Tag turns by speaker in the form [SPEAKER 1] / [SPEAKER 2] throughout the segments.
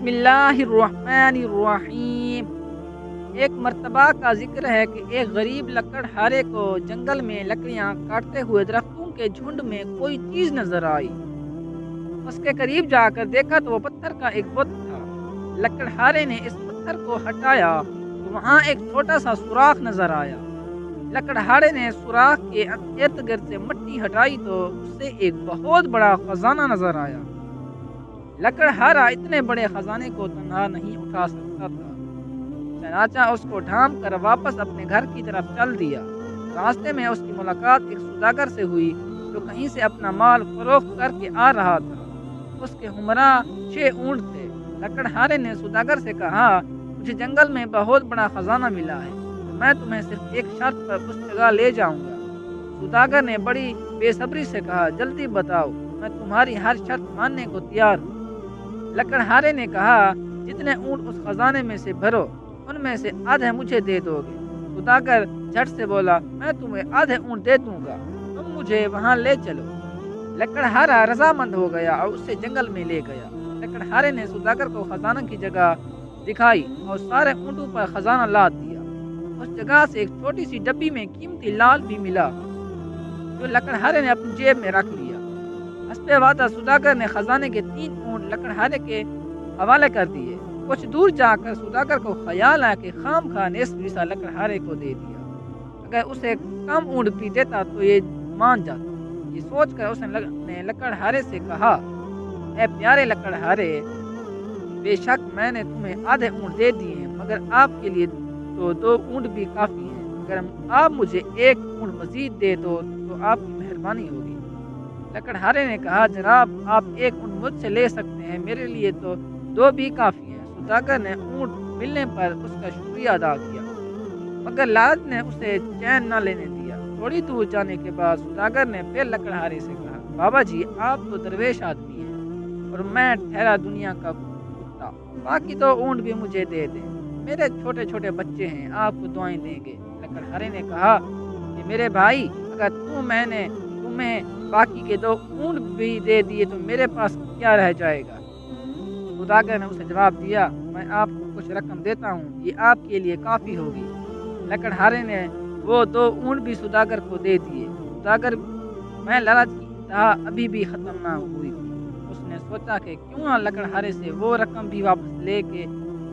[SPEAKER 1] बिस्मिल्लाहिर्रहमानिर्रहीम। एक मर्तबा का ज़िक्र है कि एक गरीब लकड़हारे को जंगल में लकड़ियाँ काटते हुए दरख्तों के झुंड में कोई चीज़ नज़र आई। उसके करीब जाकर देखा तो वो पत्थर का एक बुत था। लकड़हारे ने इस पत्थर को हटाया तो वहाँ एक छोटा सा सुराख नज़र आया। लकड़हारे ने सुराख के इर्द गिर्द से मिट्टी हटाई तो उससे एक बहुत बड़ा खजाना नज़र आया। लकड़हारा इतने बड़े खजाने को तन्हा नहीं उठा सकता था, चनाचा उसको ढांप कर वापस अपने घर की तरफ चल दिया। रास्ते में उसकी मुलाकात एक सौदागर से हुई जो कहीं से अपना माल फरोख्त करके आ रहा था। उसके हमरा 6 ऊँट थे। लकड़हारे ने सौदागर से कहा, मुझे जंगल में बहुत बड़ा खजाना मिला है, तो मैं तुम्हें सिर्फ एक शर्त पर उस जगह ले जाऊंगा। सौदागर ने बड़ी बेसब्री से कहा, जल्दी बताओ, मैं तुम्हारी हर शर्त मानने को तैयार हूँ। लकड़हारे ने कहा, जितने ऊँट उस खजाने में से भरो उनमें से आधे मुझे दे दोगे। सौदागर झट से बोला, मैं तुम्हें आधे ऊँट दे दूंगा, तुम मुझे वहाँ ले चलो। लकड़हारा रजामंद हो गया और उससे जंगल में ले गया। लकड़हारे ने सौदागर को खजाना की जगह दिखाई और सारे ऊँटों पर खजाना लाद दिया। उस जगह से एक छोटी सी डब्बी में कीमती लाल भी मिला जो लकड़हारे ने अपनी जेब में रख लिया। हस्बे वादा सौदागर ने खजाने के 3 ऊँट लकड़हारे के हवाले कर दिए। कुछ दूर जाकर सौदागर को ख्याल आया कि खामखा निस्फ हिस्सा लकड़हारे को दे दिया, अगर उसे कम ऊँट भी देता तो ये मान जाता। ये सोचकर उसने लकड़हारे से कहा, ए प्यारे लकड़हारे, बेशक मैंने तुम्हें आधे ऊँट दे दिए हैं, मगर आपके लिए तो 2 ऊँट भी काफ़ी हैं। अगर आप मुझे 1 ऊँट मजीद दे दो तो आपकी मेहरबानी होगी। लकड़हारे ने कहा, जनाब आप 1 ऊँट मुझसे ले सकते हैं, मेरे लिए तो 2 भी काफ़ी हैं। सौदागर ने ऊँट मिलने पर उसका शुक्रिया अदा किया, मगर लालच ने उसे चैन न लेने दिया। थोड़ी दूर जाने के बाद सौदागर ने फिर लकड़हारे से कहा, बाबा जी आप तो दरवेश आदमी हैं और मैं ठहरा दुनिया का कुत्ता, बाकी 2 ऊँट भी मुझे दे दें, मेरे छोटे छोटे बच्चे हैं, आपको दुआएं देंगे। लकड़हारे ने कहा कि मेरे भाई, अगर मैंने तुम्हें बाकी के 2 ऊँट भी दे दिए तो मेरे पास क्या रह जाएगा। सौदागर ने उसे जवाब दिया, मैं आपको कुछ रकम देता हूँ, ये आपके लिए काफ़ी होगी। लकड़हारे ने वो 2 ऊँट भी सौदागर को दे दिए। सौदागर में लालच की इंतहा अभी भी ख़त्म ना हुई थी। उसने सोचा कि क्यों ना लकड़हारे से वो रकम भी वापस लेके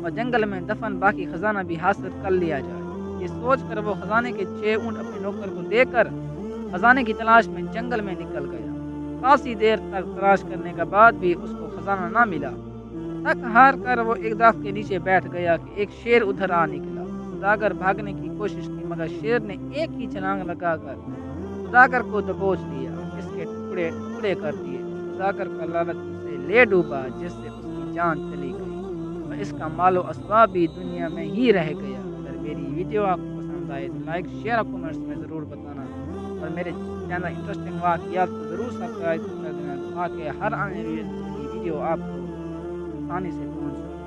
[SPEAKER 1] और जंगल में दफन बाकी खजाना भी हासिल कर लिया जाए। ये सोचकर वो खजाने के 6 ऊँट अपने नौकर को देकर खजाने की तलाश में जंगल में निकल गया। काफ़ी देर तक तलाश करने के बाद भी उसको खजाना ना मिला। थक हार कर वो एक दरख्त के नीचे बैठ गया कि एक शेर उधर आ निकला। सौदागर भागने की कोशिश की, मगर शेर ने एक ही छलांग लगाकर सौदागर को दबोच लिया, इसके टुकड़े टुकड़े कर दिए। सौदागर का लालच उसे ले डूबा, जिससे उसकी जान चली गई और इसका मालो असबाब भी दुनिया में ही रह गया। अगर मेरी वीडियो आपको पसंद आए तो लाइक शेयर और कमेंट्स में ज़रूर बताना और मेरे चैनल इंटरेस्टिंग वाक़यात को ज़रूर सब्सक्राइब कर देना ताकि हर आने वाली वीडियो आपको आसानी से पहुँच सके।